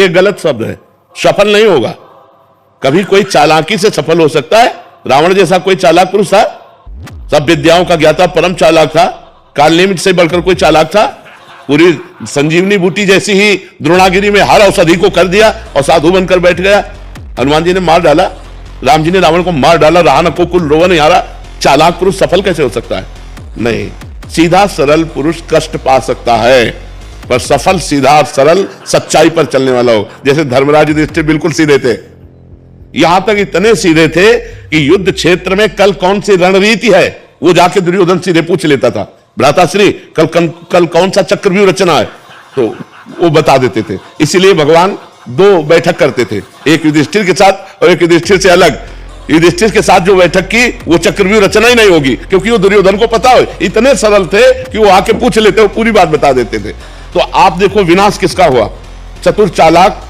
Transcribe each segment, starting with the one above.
ये गलत शब्द है, सफल नहीं होगा। कभी कोई चालाकी से सफल हो सकता है? रावण जैसा कोई चालाक पुरुष था? सब विद्याओं का ज्ञाता परम चालाक था। काल निमित्त से बढ़कर कोई चालाक था? पूरी संजीवनी बूटी जैसी ही द्रोणागिरी में हर औषधि को कर दिया और साधु बनकर बैठ गया। हनुमान जी ने मार डाला, राम जी ने रावण को मार डाला, रहा न को कुल रोवन यारा। चालाक पुरुष सफल कैसे हो सकता है? नहीं, सीधा सरल पुरुष कष्ट पा सकता है, पर सफल सीधा सरल सच्चाई पर चलने वाला हो। जैसे धर्मराज युधिष्ठिर बिल्कुल सीधे थे, यहां तक इतने सीधे थे कि युद्ध क्षेत्र में कल कौन सी रणनीति है वो जाके दुर्योधन सीधे पूछ लेता था। भ्राताश्री कल कौन सा चक्रव्यूह रचना है, तो वो बता देते थे। इसीलिए भगवान दो बैठक करते थे, एक युधिष्ठिर के साथ और एक युधिष्ठिर से अलग। युधिष्ठिर के साथ जो बैठक की वो चक्रव्यूह रचना ही नहीं होगी, क्योंकि वो दुर्योधन को पता हो। इतने सरल थे कि वो आके पूछ लेते, वो पूरी बात बता देते थे। तो आप देखो विनाश किसका हुआ? चतुर चालाक,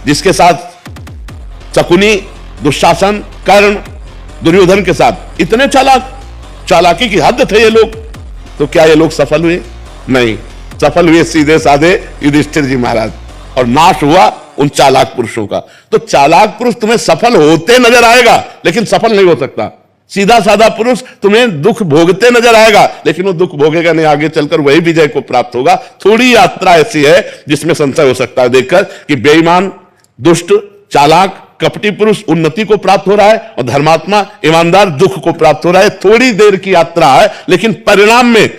जिसके साथ शकुनी, दुशासन, कर्ण, दुर्योधन के साथ इतने चालाक, चालाकी की हद थे ये लोग। तो क्या ये लोग सफल हुए? नहीं, सफल हुए सीधे साधे युधिष्ठिर जी महाराज, और नाश हुआ उन चालाक पुरुषों का। तो चालाक पुरुष तुम्हें सफल होते नजर आएगा, लेकिन सफल नहीं हो सकता। सीधा साधा पुरुष तुम्हें दुख भोगते नजर आएगा, लेकिन वो दुख भोगेगा नहीं, आगे चलकर वही विजय को प्राप्त होगा। थोड़ी यात्रा ऐसी है जिसमें संशय हो सकता है देखकर कि बेईमान, दुष्ट, चालाक, कपटी पुरुष उन्नति को प्राप्त हो रहा है और धर्मात्मा, ईमानदार दुख को प्राप्त हो रहा है। थोड़ी देर की यात्रा है, लेकिन परिणाम में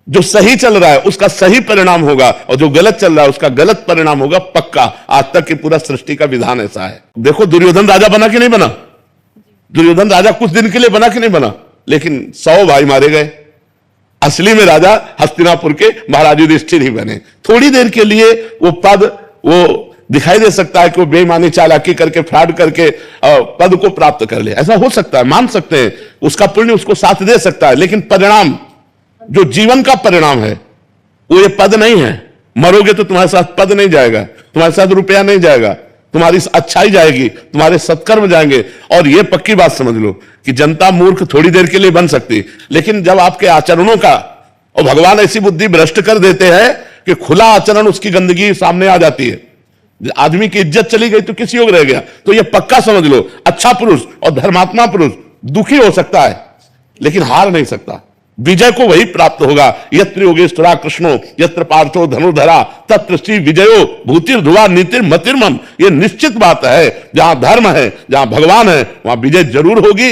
जो सही चल रहा है उसका सही परिणाम होगा, और जो गलत चल रहा है उसका गलत परिणाम होगा पक्का। आज तक की पूरा सृष्टि का विधान ऐसा है। देखो दुर्योधन राजा बना कि नहीं बना? दुर्योधन राजा कुछ दिन के लिए बना कि नहीं बना, लेकिन 100 भाई मारे गए। असली में राजा हस्तिनापुर के महाराज युधिष्ठिर ही बने। थोड़ी देर के लिए वो पद, वो दिखाई दे सकता है कि वो बेईमानी, चालाकी करके, फ्रॉड करके पद को प्राप्त कर ले, ऐसा हो सकता है, मान सकते हैं। उसका पुण्य उसको साथ दे सकता है, लेकिन परिणाम, जो जीवन का परिणाम है वो ये पद नहीं है। मरोगे तो तुम्हारे साथ पद नहीं जाएगा, तुम्हारे साथ रुपया नहीं जाएगा, तुम्हारी अच्छाई जाएगी, तुम्हारे सत्कर्म जाएंगे। और ये पक्की बात समझ लो कि जनता मूर्ख थोड़ी देर के लिए बन सकती, लेकिन जब आपके आचरणों का, और भगवान ऐसी बुद्धि भ्रष्ट कर देते हैं कि खुला आचरण उसकी गंदगी सामने आ जाती है। आदमी की इज्जत चली गई तो किस योग रह गया? तो ये पक्का समझ लो, अच्छा पुरुष और धर्मात्मा पुरुष दुखी हो सकता है, लेकिन हार नहीं सकता। विजय को वही प्राप्त होगा। यत्र योगेश्वरा कृष्णो यत्र पार्थो धनुर्धरा तत्र श्री विजयो भूतिर ध्रुवा नीतिर मतिर्मम। ये निश्चित बात है, जहां धर्म है, जहां भगवान है, वहां विजय जरूर होगी।